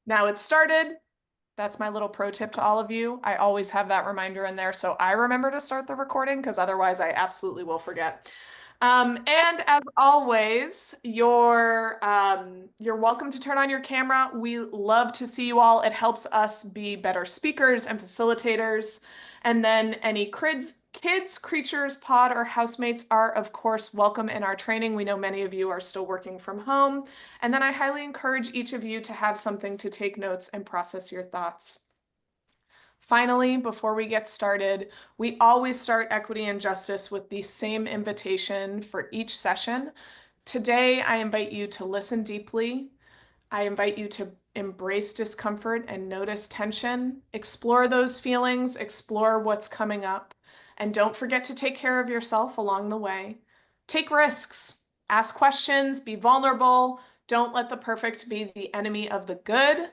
Now it's started. That's my little pro tip to all of you. I always have that reminder in there so I remember to start the recording because otherwise I absolutely will forget. And as always, you're welcome to turn on your camera. We love to see you all. It helps us be better speakers and facilitators. And then any kids, creatures, pod, or housemates are, of course, welcome in our training. We know many of you are still working from home. And then I highly encourage each of you to have something to take notes and process your thoughts. Finally, before we get started, we always start Equity and Justice with the same invitation for each session. Today, I invite you to listen deeply. I invite you to embrace discomfort and notice tension, explore those feelings, explore what's coming up, and don't forget to take care of yourself along the way. Take risks, ask questions, be vulnerable. Don't let the perfect be the enemy of the good.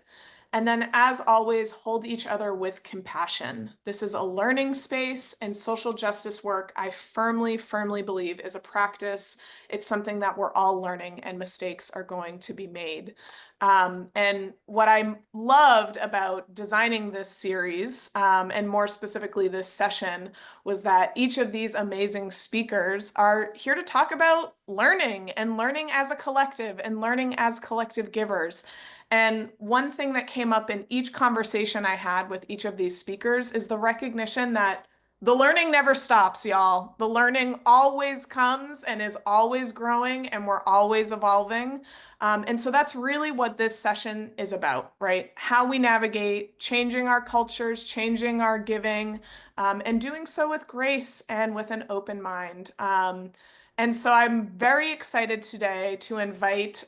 And then, as always, hold each other with compassion. This is a learning space, and social justice work, I firmly, firmly believe, is a practice. It's something that we're all learning, and mistakes are going to be made. And what I loved about designing this series, and more specifically this session, was that each of these amazing speakers are here to talk about learning and learning as a collective and learning as collective givers. And one thing that came up in each conversation I had with each of these speakers is the recognition that the learning never stops, y'all. The learning always comes and is always growing, and we're always evolving. And so that's really what this session is about, right? How we navigate changing our cultures, changing our giving, and doing so with grace and with an open mind. And so I'm very excited today to invite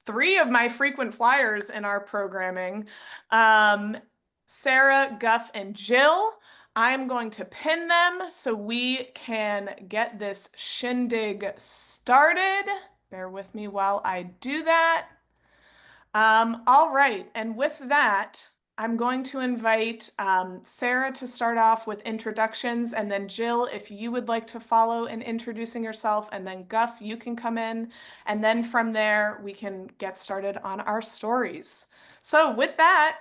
three of my frequent flyers in our programming, Sara, Guff, and Jill. I'm going to pin them so we can get this shindig started. Bear with me while I do that. All right, and with that, I'm going to invite Sara to start off with introductions, and then Jill, if you would like to follow in introducing yourself, and then Guff, you can come in, and then from there, we can get started on our stories. So with that,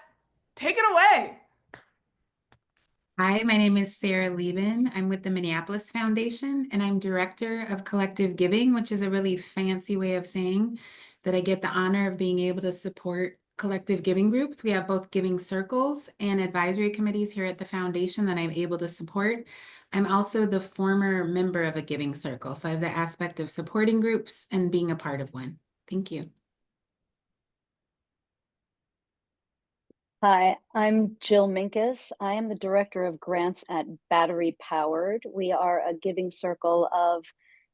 take it away. Hi, my name is Sara Lueben. I'm with the Minneapolis Foundation, and I'm Director of Collective Giving, which is a really fancy way of saying that I get the honor of being able to support collective giving groups. We have both giving circles and advisory committees here at the foundation that I'm able to support. I'm also the former member of a giving circle, so I have the aspect of supporting groups and being a part of one. Thank you. Hi, I'm Jill Minkus. I am the Director of Grants at Battery Powered. We are a giving circle of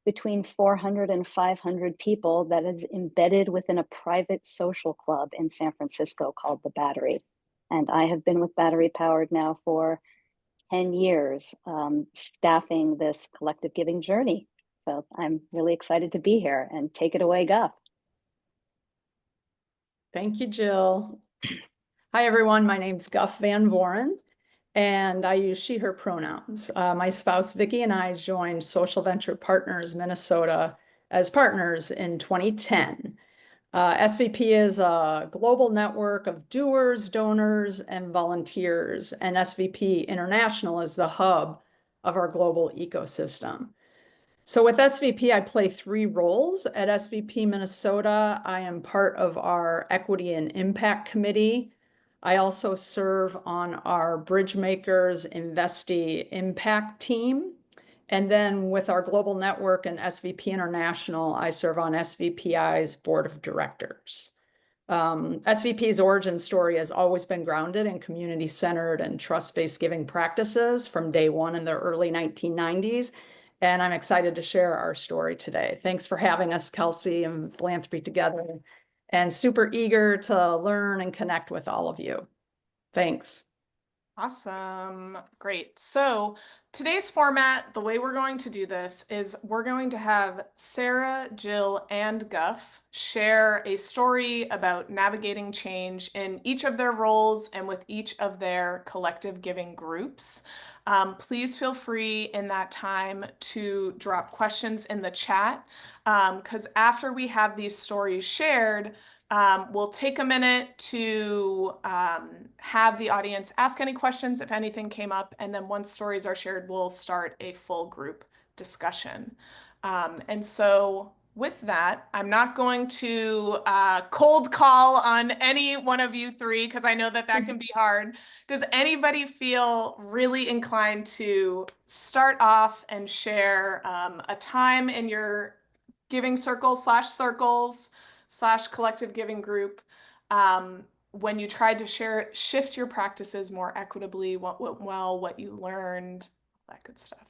between 400 and 500 people that is embedded within a private social club in San Francisco called The Battery. And I have been with Battery Powered now for 10 years, staffing this collective giving journey. So I'm really excited to be here, and take it away, Guff. Thank you, Jill. Hi, everyone. My name's Guff Van Vooren, and I use she, her pronouns. My spouse, Vicki, and I joined Social Venture Partners Minnesota as partners in 2010. SVP is a global network of doers, donors, and volunteers, and SVP International is the hub of our global ecosystem. So with SVP, I play three roles. At SVP Minnesota, I am part of our Equity and Impact Committee. I also serve on our Bridgemakers Investee Impact team. And then with our global network and SVP International, I serve on SVPI's board of directors. SVP's origin story has always been grounded in community-centered and trust-based giving practices from day one in the early 1990s. And I'm excited to share our story today. Thanks for having us, Kelsey, and Philanthropy Together, and super eager to learn and connect with all of you. Thanks. Awesome. Great. So today's format, the way we're going to do this is we're going to have Sara, Jill, and Guff share a story about navigating change in each of their roles and with each of their collective giving groups. Please feel free in that time to drop questions in the chat, because after we have these stories shared, We'll take a minute to have the audience ask any questions if anything came up, and then once stories are shared, we'll start a full group discussion. And so with that, I'm not going to cold call on any one of you three because I know that that can be hard. Does anybody feel really inclined to start off and share a time in your giving circles / collective giving group when you tried to shift your practices more equitably, what went well, what you learned, that good stuff?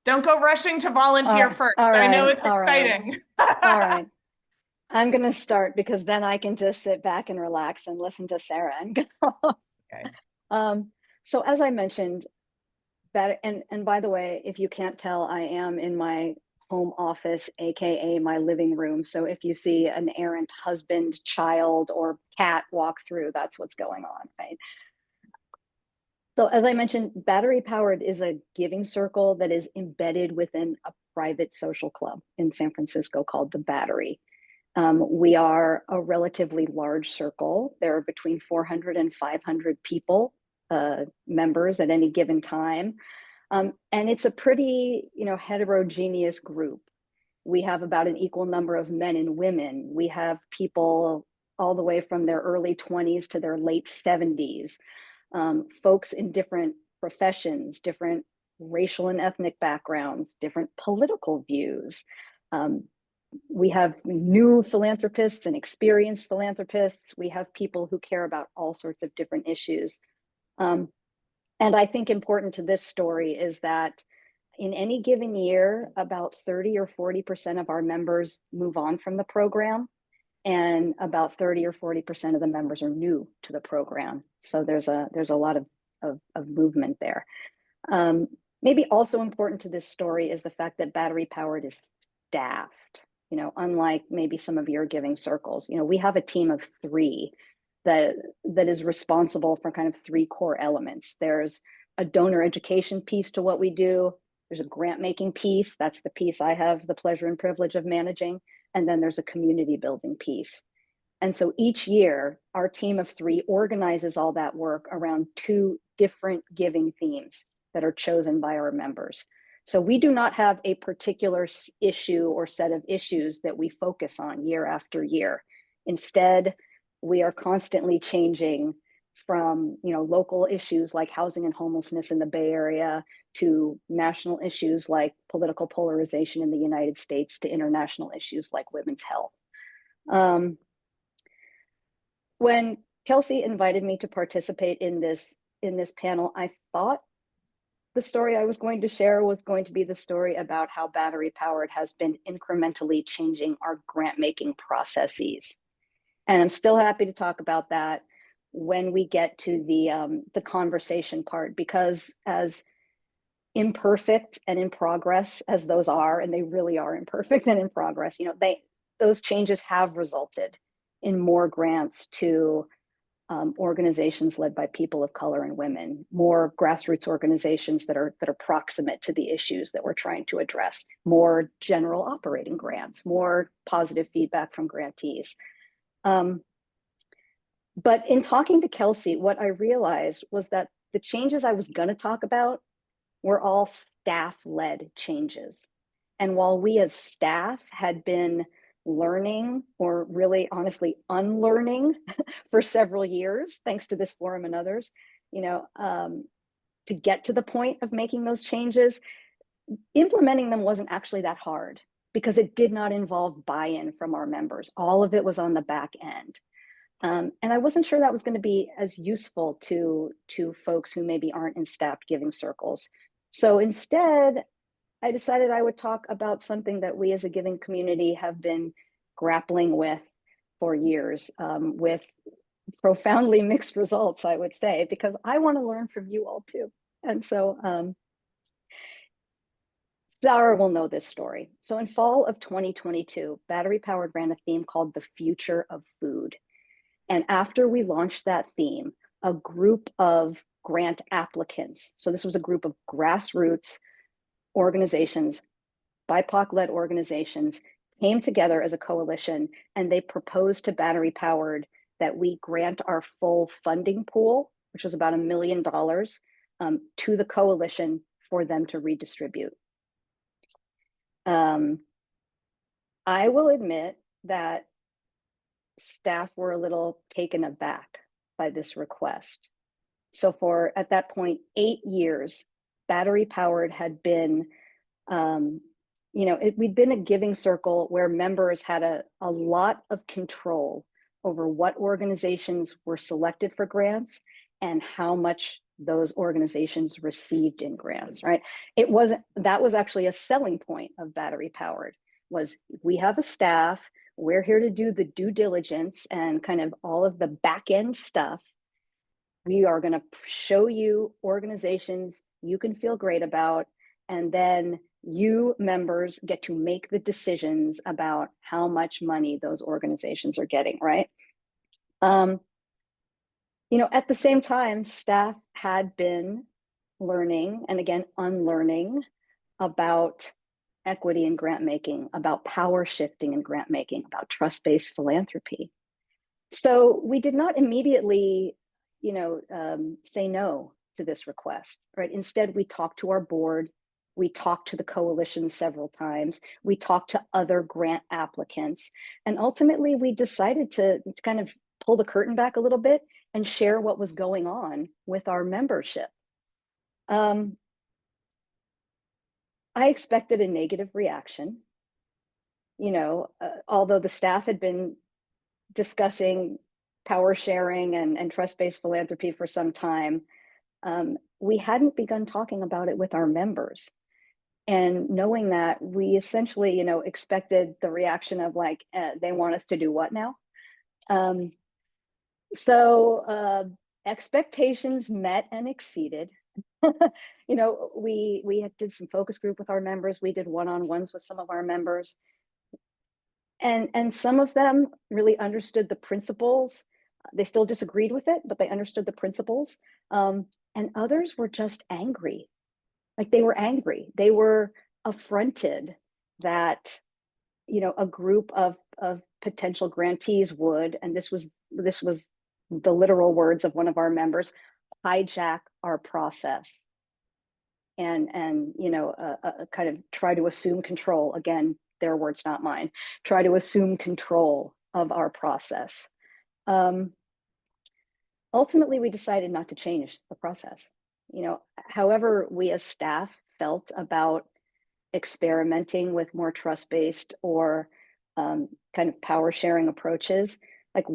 Don't go rushing to volunteer first. I know it's exciting. All right. I'm going to start because then I can just sit back and relax and listen to Sarah and go. Okay. So as I mentioned, and by the way, if you can't tell, I am in my home office, AKA my living room. So if you see an errant husband, child, or cat walk through, that's what's going on, right? So as I mentioned, Battery Powered is a giving circle that is embedded within a private social club in San Francisco called The Battery. We are a relatively large circle. There are between 400 and 500 people, members at any given time. And it's a pretty, heterogeneous group. We have about an equal number of men and women. We have people all the way from their early 20s to their late 70s. Folks in different professions, different racial and ethnic backgrounds, different political views. We have new philanthropists and experienced philanthropists. We have people who care about all sorts of different issues. And I think important to this story is that in any given year, about 30 or 40% of our members move on from the program, and about 30 or 40% of the members are new to the program. So there's a lot of movement there. Maybe also important to this story is the fact that Battery Powered is staffed. Unlike maybe some of your giving circles, we have a team of 3 that is responsible for kind of 3 core elements. There's a donor education piece to what we do. There's a grant making piece. That's the piece I have the pleasure and privilege of managing. And then there's a community building piece. And so each year, our team of 3 organizes all that work around 2 different giving themes that are chosen by our members. So we do not have a particular issue or set of issues that we focus on year after year. Instead, we are constantly changing from local issues like housing and homelessness in the Bay Area to national issues like political polarization in the United States to international issues like women's health. When Kelsey invited me to participate in this panel, I thought the story I was going to share was going to be the story about how Battery Powered has been incrementally changing our grant making processes. And I'm still happy to talk about that when we get to the conversation part, because as imperfect and in progress as those are, and they really are imperfect and in progress, those changes have resulted in more grants to organizations led by people of color and women, more grassroots organizations that are proximate to the issues that we're trying to address, more general operating grants, more positive feedback from grantees. But in talking to Kelsey, what I realized was that the changes I was going to talk about were all staff-led changes. And while we as staff had been learning, or really honestly unlearning for several years, thanks to this forum and others, to get to the point of making those changes, implementing them wasn't actually that hard because it did not involve buy-in from our members. All of it was on the back end. And I wasn't sure that was going to be as useful to folks who maybe aren't in staffed giving circles. So instead, I decided I would talk about something that we as a giving community have been grappling with for years, with profoundly mixed results, I would say, because I want to learn from you all too. And so Sara will know this story. So in fall of 2022, Battery Powered ran a theme called The Future of Food. And after we launched that theme, a group of grant applicants, so this was a group of grassroots organizations, BIPOC-led organizations came together as a coalition, and they proposed to Battery Powered that we grant our full funding pool, which was about $1 million, to the coalition for them to redistribute. I will admit that staff were a little taken aback by this request. So for, at that point, 8 years, Battery Powered had been, we'd been a giving circle where members had a lot of control over what organizations were selected for grants and how much those organizations received in grants, right? That was actually a selling point of Battery Powered, was we have a staff, we're here to do the due diligence and kind of all of the back end stuff. We are going to show you organizations you can feel great about, and then you members get to make the decisions about how much money those organizations are getting, right? At the same time, staff had been learning, and again, unlearning, about equity in grant making, about power shifting in grant making, about trust-based philanthropy. So we did not immediately, say no to this request, right? Instead, we talked to our board, we talked to the coalition several times, we talked to other grant applicants, and ultimately we decided to kind of pull the curtain back a little bit and share what was going on with our membership. I expected a negative reaction. Although the staff had been discussing power sharing and trust-based philanthropy for some time, we hadn't begun talking about it with our members. And knowing that, we essentially, expected the reaction of like, they want us to do what now? So expectations met and exceeded. We did some focus group with our members. We did one-on-ones with some of our members. And some of them really understood the principles. They still disagreed with it, but they understood the principles. And others were just angry. Like, they were angry. They were affronted that, a group of potential grantees would, and this was the literal words of one of our members, hijack our process and kind of try to assume control. Again, their words, not mine. Try to assume control of our process. Ultimately, we decided not to change the process. However we as staff felt about experimenting with more trust-based or kind of power sharing approaches, like,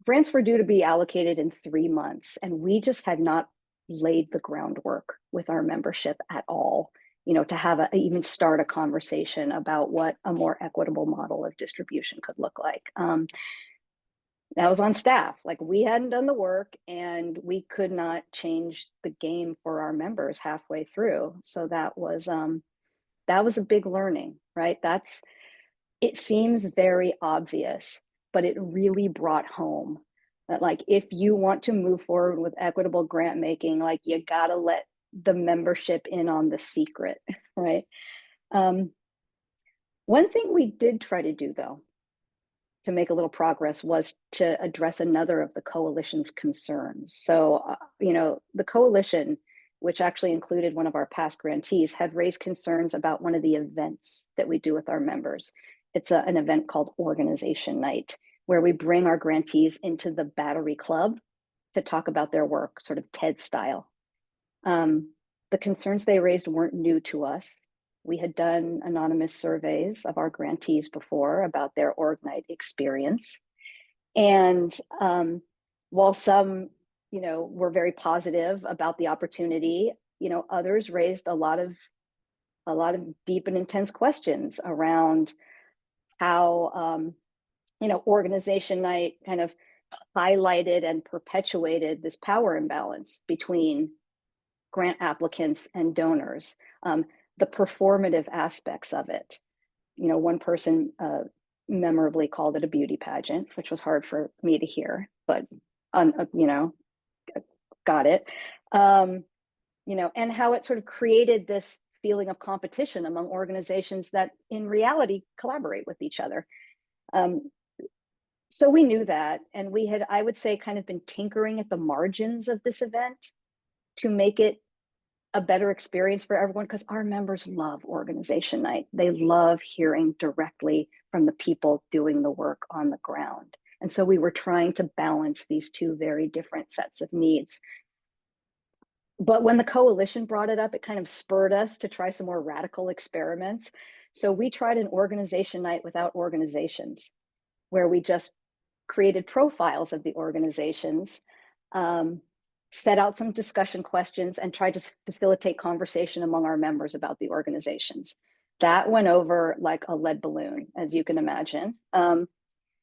grants were due to be allocated in 3 months, and we just had not laid the groundwork with our membership at all, to have even start a conversation about what a more equitable model of distribution could look like. That was on staff. Like, we hadn't done the work, and we could not change the game for our members halfway through. So that was a big learning, right? It seems very obvious, but it really brought home that, like, if you want to move forward with equitable grant making, like, you gotta let the membership in on the secret, right? One thing we did try to do, though, to make a little progress, was to address another of the coalition's concerns. So, the coalition, which actually included one of our past grantees, had raised concerns about one of the events that we do with our members. It's an event called Organization Night, where we bring our grantees into the Battery Club to talk about their work, sort of TED style. The concerns they raised weren't new to us. We had done anonymous surveys of our grantees before about their Org Night experience. And while some, were very positive about the opportunity, others raised a lot of deep and intense questions around how, Organization Night kind of highlighted and perpetuated this power imbalance between grant applicants and donors. The performative aspects of it. One person memorably called it a beauty pageant, which was hard for me to hear, but got it. And how it sort of created this feeling of competition among organizations that in reality collaborate with each other. So we knew that, and we had, I would say, kind of been tinkering at the margins of this event to make it a better experience for everyone, because our members love organization night. They love hearing directly from the people doing the work on the ground. And so we were trying to balance these two very different sets of needs. But when the coalition brought it up, it kind of spurred us to try some more radical experiments. So we tried an organization night without organizations, where we just created profiles of the organizations, set out some discussion questions, and tried to facilitate conversation among our members about the organizations. That went over like a lead balloon, as you can imagine.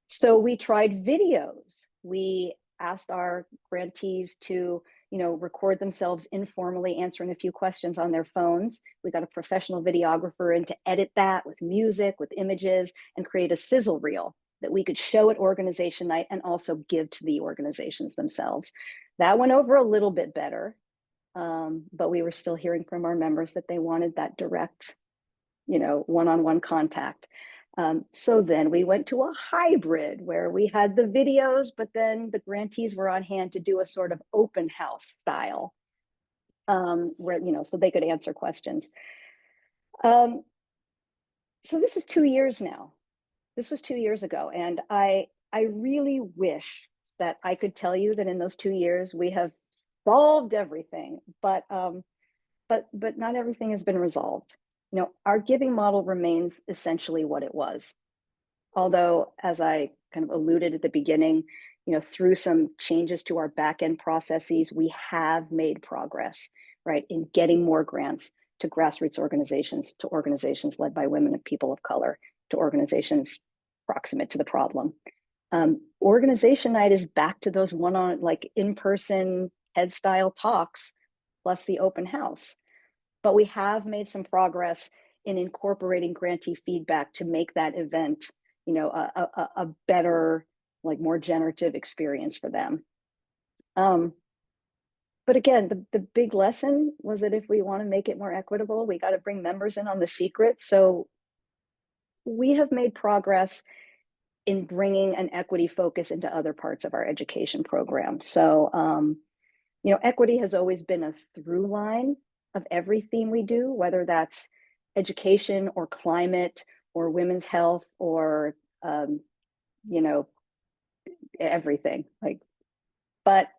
So we tried videos. We asked our grantees to, record themselves informally answering a few questions on their phones. We got a professional videographer in to edit that with music, with images, and create a sizzle reel that we could show at organization night and also give to the organizations themselves. That went over a little bit better, but we were still hearing from our members that they wanted that direct, one-on-one contact. So then we went to a hybrid where we had the videos, but then the grantees were on hand to do a sort of open house style, where, so they could answer questions. So this is 2 years now. This was 2 years ago, and I really wish that I could tell you that in those 2 years we have solved everything, but not everything has been resolved. Our giving model remains essentially what it was. Although, as I kind of alluded at the beginning, through some changes to our back-end processes, we have made progress, right, in getting more grants to grassroots organizations, to organizations led by women and people of color, to organizations proximate to the problem. Organization night is back to those in-person TED style talks, plus the open house. But we have made some progress in incorporating grantee feedback to make that event, a better, more generative experience for them. But again, the big lesson was that if we want to make it more equitable, we got to bring members in on the secret. So we have made progress in bringing an equity focus into other parts of our education program. So, equity has always been a through line of every theme we do, whether that's education or climate or women's health or, everything. But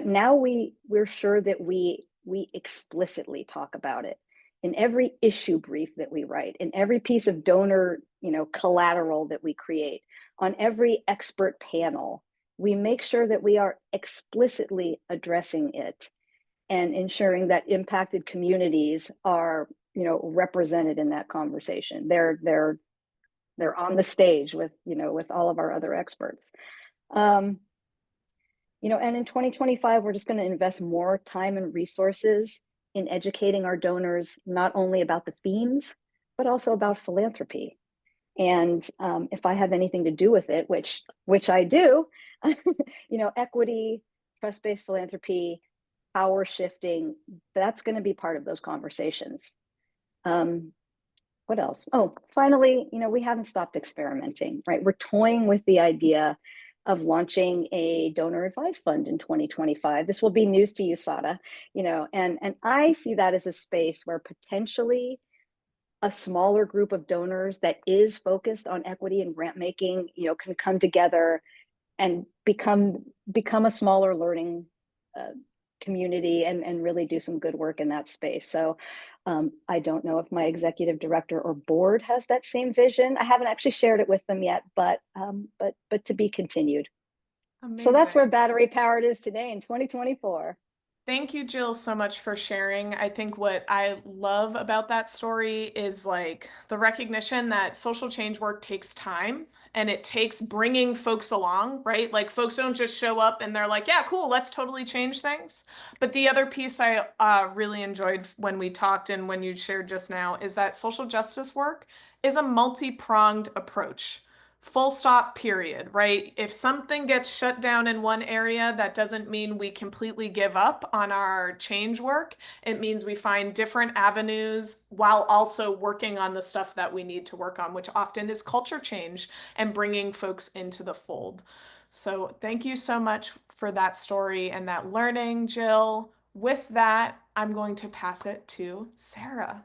now we're sure that we explicitly talk about it in every issue brief that we write, in every piece of donor, collateral that we create, on every expert panel. We make sure that we are explicitly addressing it and ensuring that impacted communities are, represented in that conversation. They're on the stage with all of our other experts. And in 2025, we're just going to invest more time and resources in educating our donors, not only about the themes, but also about philanthropy. And if I have anything to do with it, which I do, equity, trust-based philanthropy, power shifting, that's going to be part of those conversations. What else? Oh, finally, we haven't stopped experimenting, right? We're toying with the idea of launching a donor advice fund in 2025. This will be news to you, Sara, and I see that as a space where potentially a smaller group of donors that is focused on equity and grant making, can come together and become a smaller learning community and really do some good work in that space. So I don't know if my executive director or board has that same vision. I haven't actually shared it with them yet, but to be continued. Amazing. So that's where Battery Powered is today in 2024. Thank you, Jill, so much for sharing. I think what I love about that story is the recognition that social change work takes time and it takes bringing folks along, right? Folks don't just show up and they're like, yeah, cool, let's totally change things. But the other piece I really enjoyed when we talked and when you shared just now is that social justice work is a multi-pronged approach. full stop, period, right? If something gets shut down in one area, that doesn't mean we completely give up on our change work. It means we find different avenues while also working on the stuff that we need to work on, which often is culture change and bringing folks into the fold. So thank you so much for that story and that learning, Jill. With that, I'm going to pass it to Sara.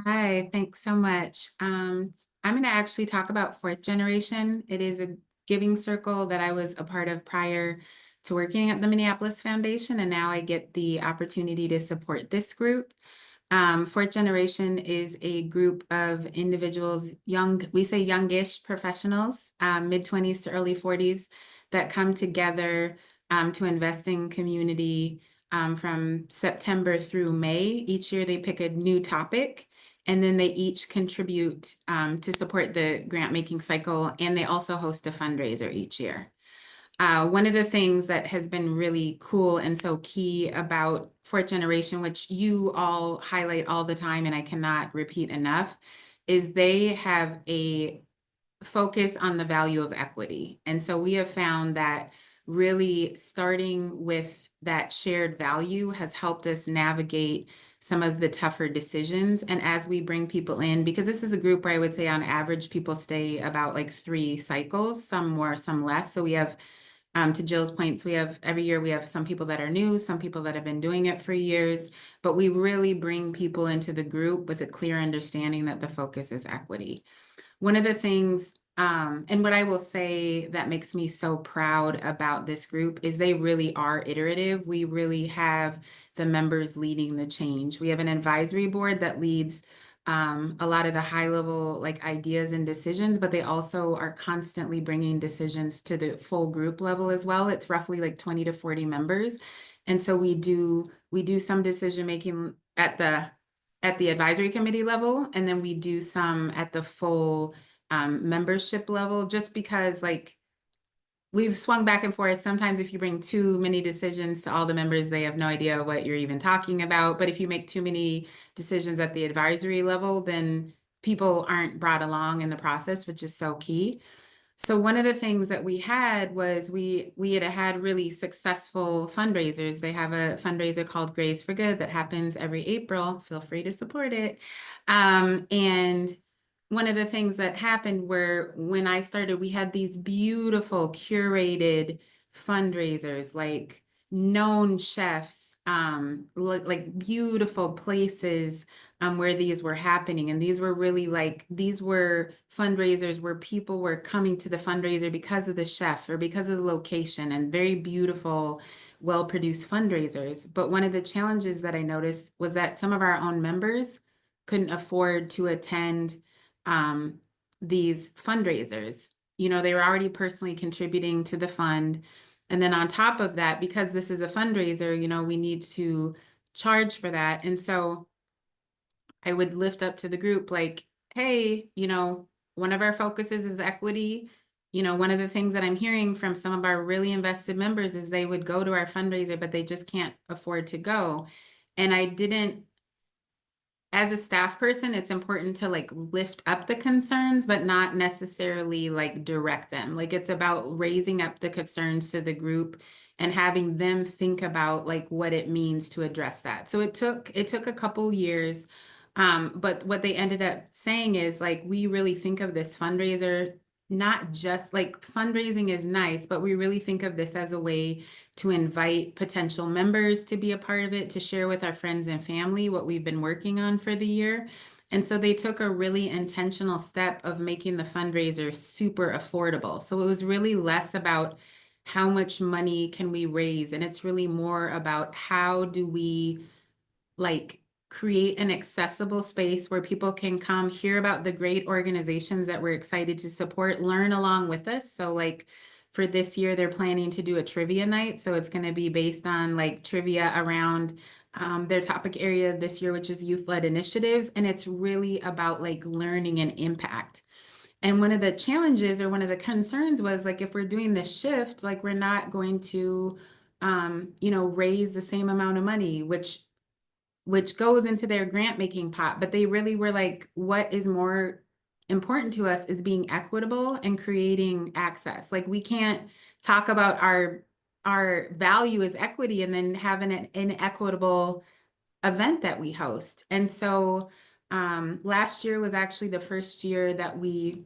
Hi, thanks so much. I'm going to actually talk about fourth generation. It is a giving circle that I was a part of prior to working at the Minneapolis Foundation, and now I get the opportunity to support this group. Fourth generation is a group of individuals, we say youngish professionals, mid-20s to early 40s, that come together to invest in community from September through May. Each year they pick a new topic, and then they each contribute to support the grant making cycle, and they also host a fundraiser each year. One of the things that has been really cool and so key about fourth generation, which you all highlight all the time and I cannot repeat enough, is they have a focus on the value of equity. And so we have found that really starting with that shared value has helped us navigate some of the tougher decisions. And as we bring people in, because this is a group where I would say on average, people stay about like 3 cycles, some more, some less. So we have, to Jill's points, we have every year we have some people that are new, some people that have been doing it for years, but we really bring people into the group with a clear understanding that the focus is equity. One of the things, and what I will say that makes me so proud about this group is they really are iterative. We really have the members leading the change. We have an advisory board that leads a lot of the high level like ideas and decisions, but they also are constantly bringing decisions to the full group level as well. It's roughly like 20 to 40 members. And so we do some decision making at the advisory committee level, and then we do some at the full membership level, just because like we've swung back and forth. Sometimes if you bring too many decisions to all the members, they have no idea what you're even talking about. But if you make too many decisions at the advisory level, then people aren't brought along in the process, which is so key. So one of the things that we had was we had really successful fundraisers. They have a fundraiser called Grace for Good that happens every April. Feel free to support it. And one of the things that happened were when I started, we had these beautiful curated fundraisers, like known chefs, like beautiful places where these were happening. And these were really like, these were fundraisers where people were coming to the fundraiser because of the chef or because of the location, and very beautiful, well-produced fundraisers. But one of the challenges that I noticed was that some of our own members couldn't afford to attend these fundraisers. You know, they were already personally contributing to the fund. And then on top of that, because this is a fundraiser, you know, we need to charge for that. And so I would lift up to the group like, hey, you know, one of our focuses is equity. You know, one of the things that I'm hearing from some of our really invested members is they would go to our fundraiser, but they just can't afford to go. And I didn't, as a staff person, it's important to like lift up the concerns, but not necessarily like direct them. Like it's about raising up the concerns to the group and having them think about like what it means to address that. So it took a couple years. But what they ended up saying is like, we really think of this fundraiser, not just like fundraising is nice, but we really think of this as a way to invite potential members to be a part of it, to share with our friends and family what we've been working on for the year. And so they took a really intentional step of making the fundraiser super affordable. So it was really less about how much money can we raise, and it's really more about how do we like create an accessible space where people can come hear about the great organizations that we're excited to support, learn along with us. So like for this year, they're planning to do a trivia night. So it's going to be based on like trivia around their topic area this year, which is youth-led initiatives. And it's really about like learning and impact. And one of the challenges or one of the concerns was like, if we're doing this shift, like we're not going to, you know, raise the same amount of money, which goes into their grant making pot. But they really were like, what is more important to us is being equitable and creating access. Like we can't talk about our value as equity and then have an inequitable event that we host. And so last year was actually the first year that we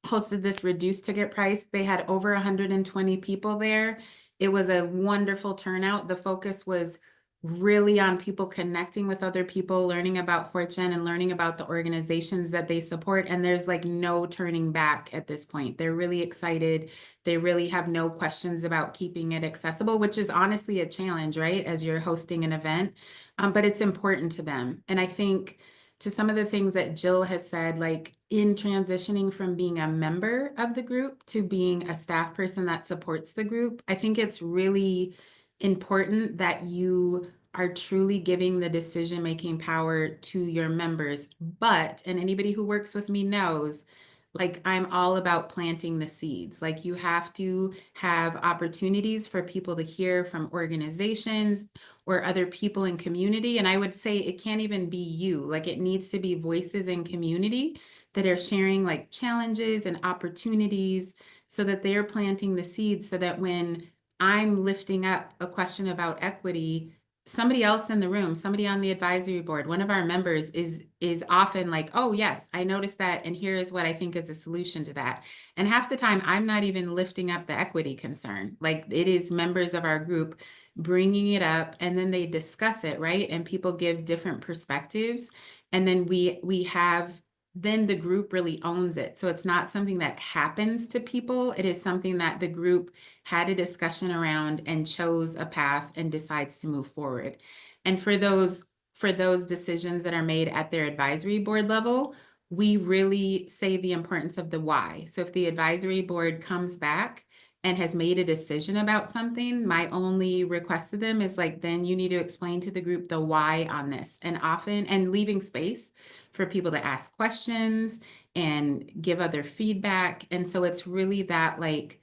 hosted this reduced ticket price. They had over 120 people there. It was a wonderful turnout. The focus was really on people connecting with other people, learning about Fortune and learning about the organizations that they support. And there's like no turning back at this point. They're really excited. They really have no questions about keeping it accessible, which is honestly a challenge, right? As you're hosting an event, but it's important to them. And I think to some of the things that Jill has said, like in transitioning from being a member of the group to being a staff person that supports the group, I think it's really important that you are truly giving the decision-making power to your members. But, and anybody who works with me knows, like I'm all about planting the seeds. Like you have to have opportunities for people to hear from organizations or other people in community. And I would say it can't even be you, like it needs to be voices in community that are sharing like challenges and opportunities so that they're planting the seeds so that when I'm lifting up a question about equity, somebody else in the room, somebody on the advisory board, one of our members is often like, oh yes, I noticed that, and here is what I think is a solution to that. And half the time, I'm not even lifting up the equity concern. Like it is members of our group bringing it up, and then they discuss it, right? And people give different perspectives, and then we have then the group really owns it. So it's not something that happens to people. It is something that the group had a discussion around and chose a path and decides to move forward. And for those decisions that are made at their advisory board level, we really say the importance of the why. So if the advisory board comes back and has made a decision about something, my only request to them is like, then you need to explain to the group the why on this, and often, and leaving space for people to ask questions and give other feedback. And so it's really that like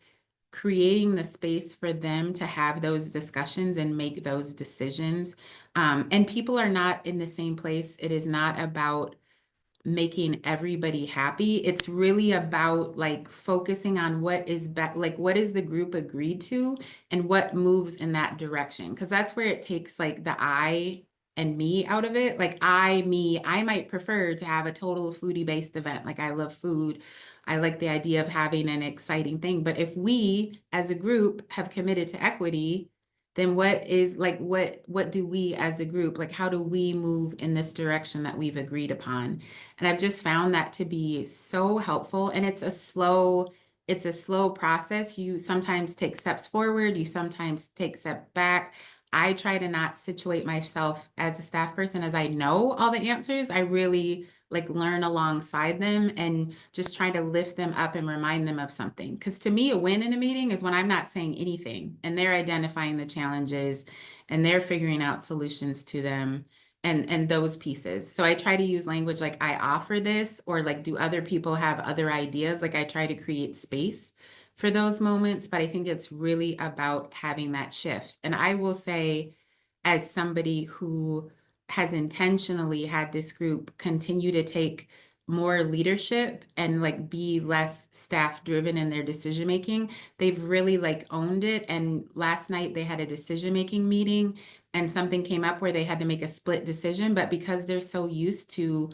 creating the space for them to have those discussions and make those decisions. And people are not in the same place. It is not about making everybody happy. It's really about like focusing on what is like what is the group agreed to and what moves in that direction, because that's where it takes like the I and me out of it. Like I might prefer to have a total foodie based event. Like I love food. I like the idea of having an exciting thing. But if we as a group have committed to equity, then what is like what do we as a group, like how do we move in this direction that we've agreed upon? And I've just found that to be so helpful. And it's a slow process. You sometimes take steps forward, you sometimes take steps back. I try to not situate myself as a staff person as I know all the answers. I really like learn alongside them and just try to lift them up and remind them of something. Because to me, a win in a meeting is when I'm not saying anything and they're identifying the challenges and they're figuring out solutions to them and those pieces. So I try to use language like I offer this, or like, do other people have other ideas? Like I try to create space for those moments, but I think it's really about having that shift. And I will say, as somebody who has intentionally had this group continue to take more leadership and like be less staff driven in their decision making, they've really like owned it. And last night they had a decision making meeting and something came up where they had to make a split decision, but because they're so used to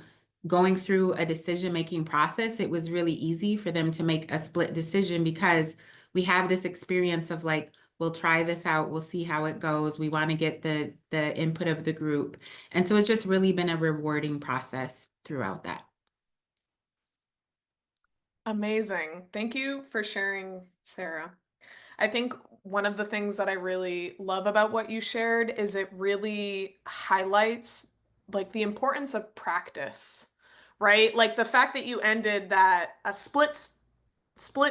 going through a decision-making process, it was really easy for them to make a split decision because we have this experience of like, we'll try this out, we'll see how it goes. We want to get the input of the group. And so it's just really been a rewarding process throughout that. Amazing. Thank you for sharing, Sarah. I think one of the things that I really love about what you shared is it really highlights like the importance of practice, right? Like the fact that you ended that a split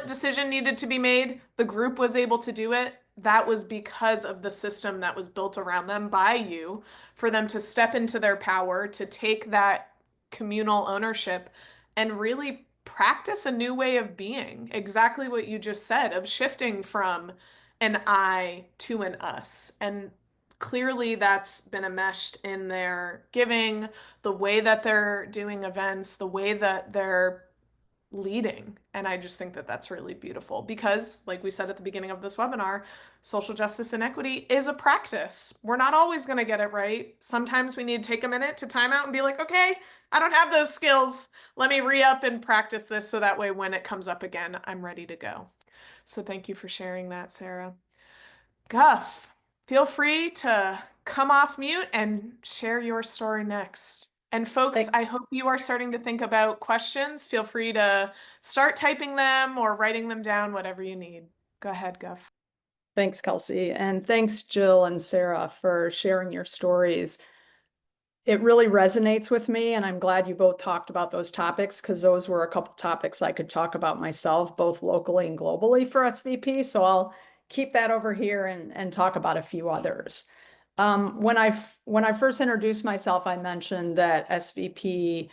decision needed to be made, the group was able to do it. That was because of the system that was built around them by you for them to step into their power, to take that communal ownership and really practice a new way of being. Exactly what you just said, of shifting from an I to an us. And clearly that's been enmeshed in their giving, the way that they're doing events, the way that they're leading. And I just think that that's really beautiful because, like we said at the beginning of this webinar, social justice and equity is a practice. We're not always going to get it right. Sometimes we need to take a minute to time out and be like, okay, I don't have those skills. Let me re-up and practice this so that way when it comes up again, I'm ready to go. So thank you for sharing that, Sara. Guff, feel free to come off mute and share your story next. And folks, I hope you are starting to think about questions. Feel free to start typing them or writing them down, whatever you need. Go ahead, Guff. Thanks, Kelsey. And thanks, Jill and Sara, for sharing your stories. It really resonates with me, and I'm glad you both talked about those topics because those were a couple topics I could talk about myself, both locally and globally for SVP. So I'll keep that over here and talk about a few others. When I first introduced myself, I mentioned that SVP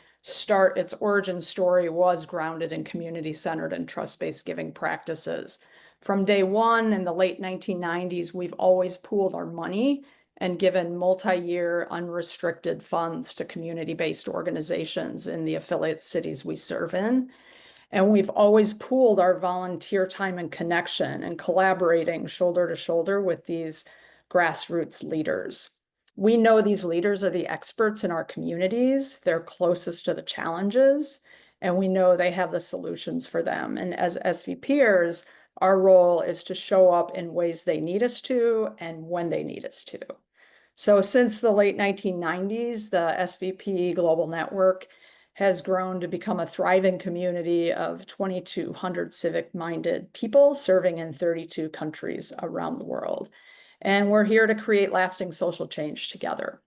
its origin story was grounded in community-centered and trust-based giving practices. From day one in the late 1990s, we've always pooled our money and given multi-year unrestricted funds to community-based organizations in the affiliate cities we serve in. And we've always pooled our volunteer time and connection and collaborating shoulder to shoulder with these grassroots leaders. We know these leaders are the experts in our communities. They're closest to the challenges, and we know they have the solutions for them. And as SVPers, our role is to show up in ways they need us to and when they need us to. So since the late 1990s, the SVP Global Network has grown to become a thriving community of 2,200 civic-minded people serving in 32 countries around the world. And we're here to create lasting social change together.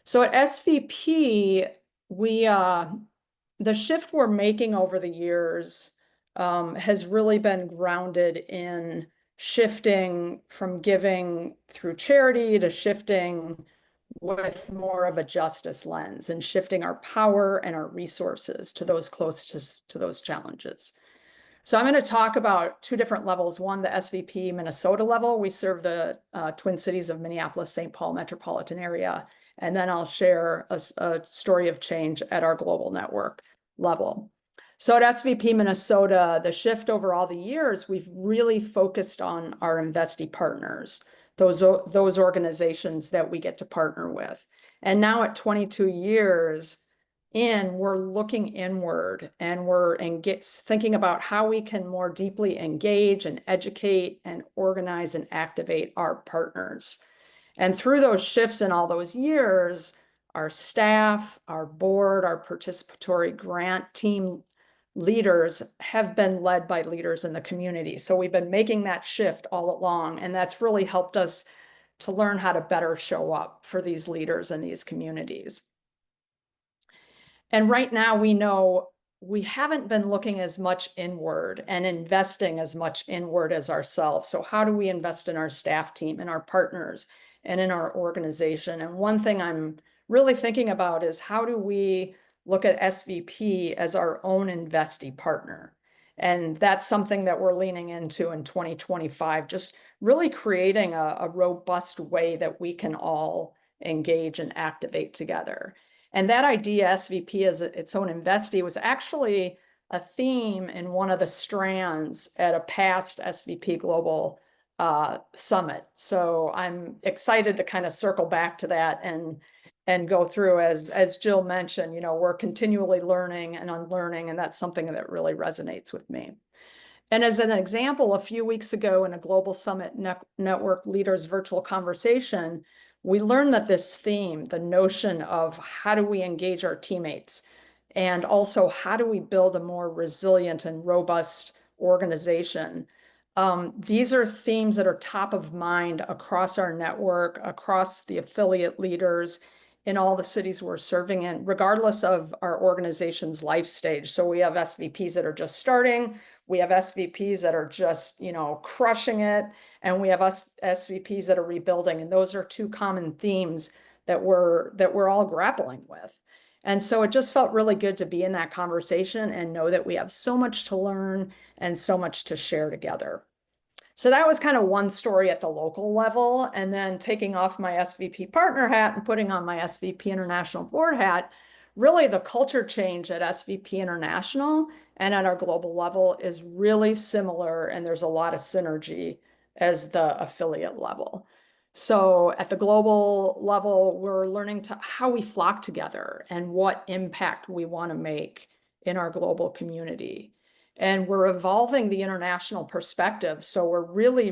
So at SVP, the shift we're making over the years has really been grounded in shifting from giving through charity to shifting with more of a justice lens and shifting our power and our resources to those closest to those challenges. So I'm going to talk about two different levels. One, the SVP Minnesota level. We serve the Twin Cities of Minneapolis, St. Paul metropolitan area. And then I'll share a story of change at our global network level. So at SVP Minnesota, the shift over all the years, we've really focused on our investee partners, those organizations that we get to partner with. And now at 22 years in, we're looking inward and we're thinking about how we can more deeply engage and educate and organize and activate our partners. And through those shifts in all those years, our staff, our board, our participatory grant team leaders have been led by leaders in the community. So we've been making that shift all along, and that's really helped us to learn how to better show up for these leaders in these communities. And right now we know we haven't been looking as much inward and investing as much inward as ourselves. So how do we invest in our staff team, in our partners, and in our organization? And one thing I'm really thinking about is how do we look at SVP as our own investee partner? And that's something that we're leaning into in 2025, just really creating a robust way that we can all engage and activate together. And that idea, SVP as its own investee, was actually a theme in one of the strands at a past SVP Global Summit. So I'm excited to kind of circle back to that and go through, as Jill mentioned, we're continually learning and unlearning, and that's something that really resonates with me. And as an example, a few weeks ago in a Global Summit Network Leaders virtual conversation, we learned that this theme, the notion of how do we engage our teammates, and also how do we build a more resilient and robust organization, these are themes that are top of mind across our network, across the affiliate leaders in all the cities we're serving in, regardless of our organization's life stage. So we have SVPs that are just starting, we have SVPs that are just, crushing it, and we have SVPs that are rebuilding. And those are two common themes that we're all grappling with. And so it just felt really good to be in that conversation and know that we have so much to learn and so much to share together. So that was kind of one story at the local level. And then taking off my SVP partner hat and putting on my SVP International Board hat, really the culture change at SVP International and at our global level is really similar, and there's a lot of synergy as the affiliate level. So at the global level, we're learning to how we flock together and what impact we want to make in our global community. And we're evolving the international perspective. So we're really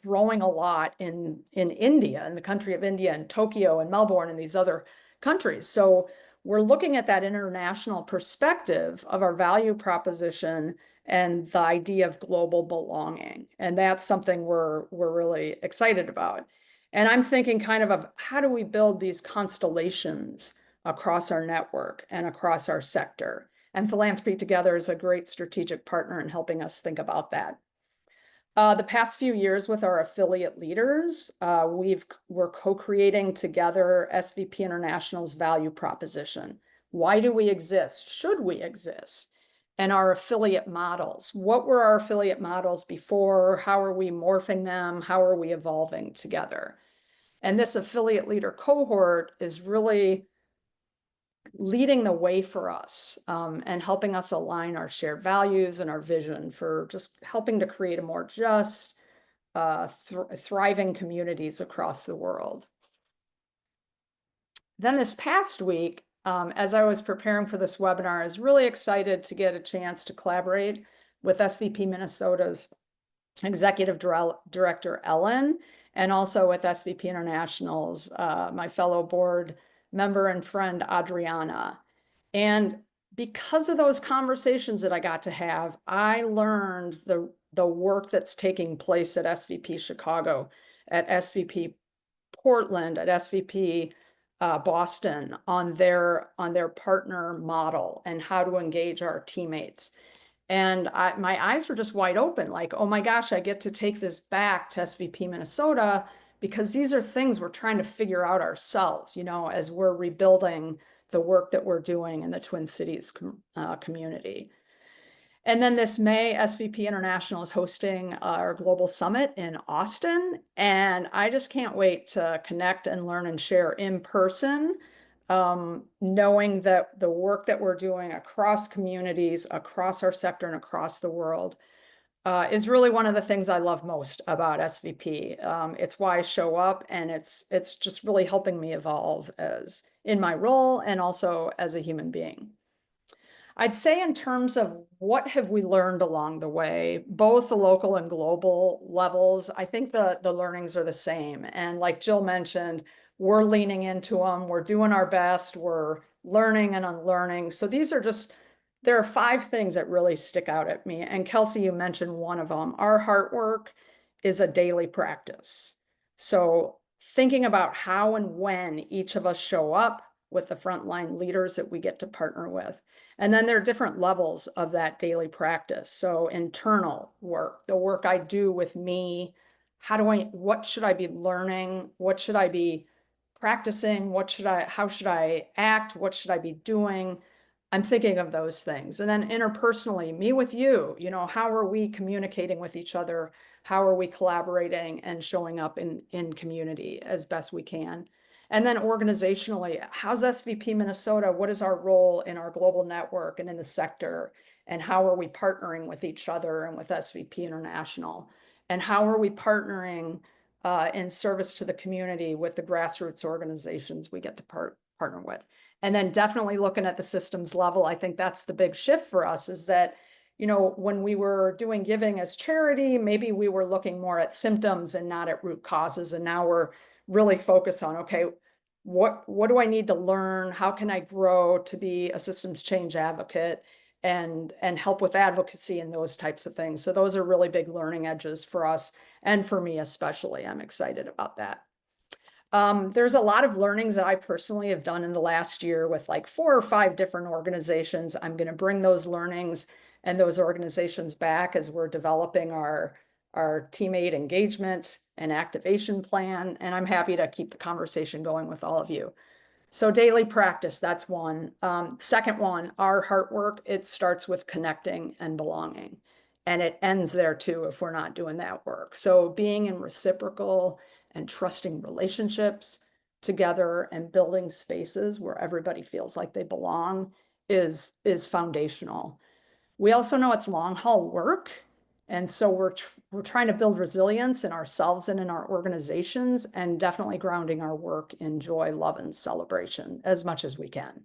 growing a lot in India, in the country of India, and Tokyo and Melbourne and these other countries. So we're looking at that international perspective of our value proposition and the idea of global belonging. And that's something we're really excited about. And I'm thinking kind of how do we build these constellations across our network and across our sector? And Philanthropy Together is a great strategic partner in helping us think about that. The past few years with our affiliate leaders, we're co-creating together SVP International's value proposition. Why do we exist? Should we exist? And our affiliate models. What were our affiliate models before? How are we morphing them? How are we evolving together? And this affiliate leader cohort is really leading the way for us and helping us align our shared values and our vision for just helping to create a more just, thriving communities across the world. Then this past week, as I was preparing for this webinar, I was really excited to get a chance to collaborate with SVP Minnesota's Executive Director, Ellen, and also with SVP International's, my fellow board member and friend, Adriana. And because of those conversations that I got to have, I learned the work that's taking place at SVP Chicago, at SVP Portland, at SVP Boston on their partner model and how to engage our teammates. And my eyes were just wide open, like, oh my gosh, I get to take this back to SVP Minnesota because these are things we're trying to figure out ourselves, as we're rebuilding the work that we're doing in the Twin Cities community. And then this May, SVP International is hosting our global summit in Austin. And I just can't wait to connect and learn and share in person, knowing that the work that we're doing across communities, across our sector, and across the world is really one of the things I love most about SVP. It's why I show up, and it's just really helping me evolve as in my role and also as a human being. I'd say in terms of what have we learned along the way, both the local and global levels, I think the learnings are the same. And like Jill mentioned, we're leaning into them. We're doing our best. We're learning and unlearning. So there are 5 things that really stick out at me. And Kelsey, you mentioned one of them. Our heart work is a daily practice. So thinking about how and when each of us show up with the frontline leaders that we get to partner with. And then there are different levels of that daily practice. So internal work, the work I do with me, what should I be learning? What should I be practicing? How should I act? What should I be doing? I'm thinking of those things. And then interpersonally, me with you, how are we communicating with each other? How are we collaborating and showing up in community as best we can? And then organizationally, how's SVP Minnesota? What is our role in our global network and in the sector? And how are we partnering with each other and with SVP International? And how are we partnering in service to the community with the grassroots organizations we get to partner with? And then definitely looking at the systems level, I think that's the big shift for us is that, when we were doing giving as charity, maybe we were looking more at symptoms and not at root causes. And now we're really focused on, okay, what do I need to learn? How can I grow to be a systems change advocate and help with advocacy and those types of things? So those are really big learning edges for us and for me especially. I'm excited about that. There's a lot of learnings that I personally have done in the last year with like 4 or 5 different organizations. I'm going to bring those learnings and those organizations back as we're developing our teammate engagement and activation plan. And I'm happy to keep the conversation going with all of you. So daily practice, that's one. Second one, our heart work, it starts with connecting and belonging. And it ends there too if we're not doing that work. So being in reciprocal and trusting relationships, together and building spaces where everybody feels like they belong is foundational. We also know it's long haul work. And so we're trying to build resilience in ourselves and in our organizations, and definitely grounding our work in joy, love, and celebration as much as we can.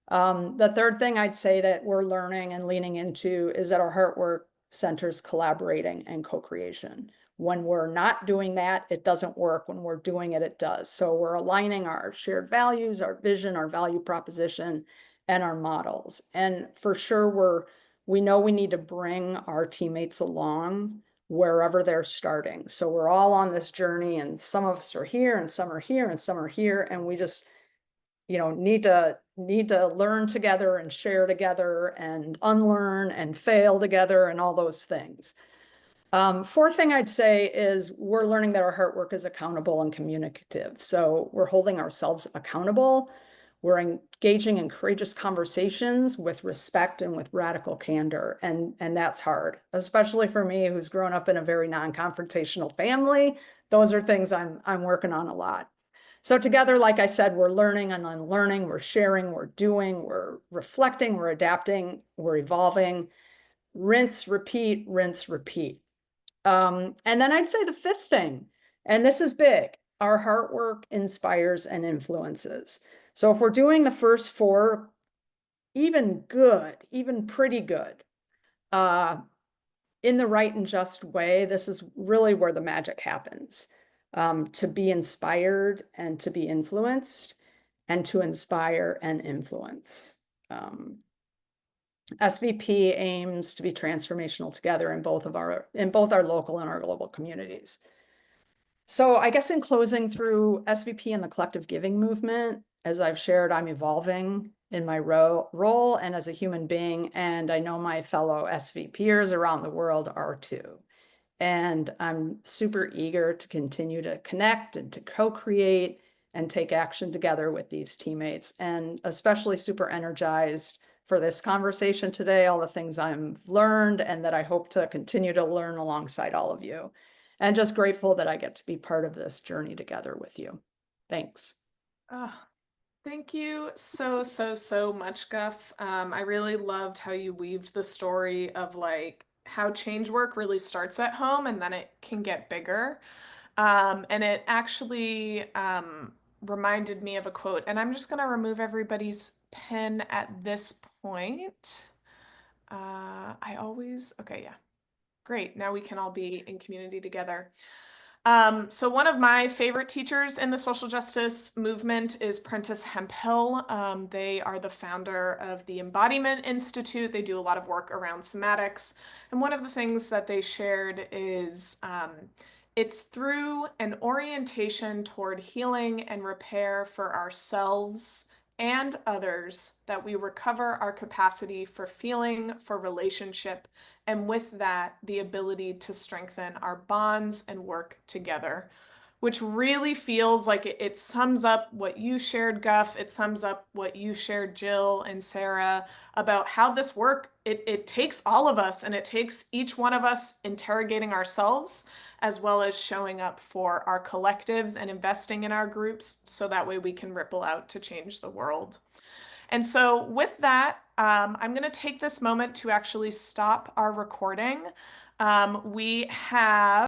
The third thing I'd say that we're learning and leaning into is that our heart work centers collaborating and co-creation. When we're not doing that, it doesn't work. When we're doing it, it does. So we're aligning our shared values, our vision, our value proposition, and our models. And for sure, we know we need to bring our teammates along wherever they're starting. So we're all on this journey, and some of us are here and some are here and some are here. And we just, need to learn together and share together and unlearn and fail together and all those things. Fourth thing I'd say is we're learning that our heart work is accountable and communicative. So we're holding ourselves accountable. We're engaging in courageous conversations with respect and with radical candor. And that's hard, especially for me, who's grown up in a very non-confrontational family. Those are things I'm working on a lot. So together, like I said, we're learning and unlearning, we're sharing, we're doing, we're reflecting, we're adapting, we're evolving. Rinse, repeat, rinse, repeat. And then I'd say the fifth thing, and this is big, our heart work inspires and influences. So if we're doing the first four, even good, even pretty good, in the right and just way, this is really where the magic happens. To be inspired and to be influenced, and to inspire and influence. SVP aims to be transformational together in both our local and our global communities. So I guess in closing, through SVP and the collective giving movement, as I've shared, I'm evolving in my role and as a human being, and I know my fellow SVPers around the world are too. And I'm super eager to continue to connect and to co-create and take action together with these teammates, and especially super energized for this conversation today, all the things I've learned and that I hope to continue to learn alongside all of you. And just grateful that I get to be part of this journey together with you. Thanks. Oh, thank you so much, Guff. I really loved how you weaved the story of like how change work really starts at home and then it can get bigger. And it actually reminded me of a quote, and I'm just going to remove everybody's pen at this point. Okay, yeah. Great. Now we can all be in community together. So one of my favorite teachers in the social justice movement is Prentice Hemphill. They are the founder of the Embodiment Institute. They do a lot of work around somatics. And one of the things that they shared is it's through an orientation toward healing and repair for ourselves and others that we recover our capacity for feeling, for relationship, and with that, the ability to strengthen our bonds and work together, which really feels like it sums up what you shared, Guff. It sums up what you shared, Jill and Sarah, about how this work, it takes all of us, and it takes each one of us interrogating ourselves, as well as showing up for our collectives and investing in our groups, so that way we can ripple out to change the world. And so with that, I'm going to take this moment to actually stop our recording. We have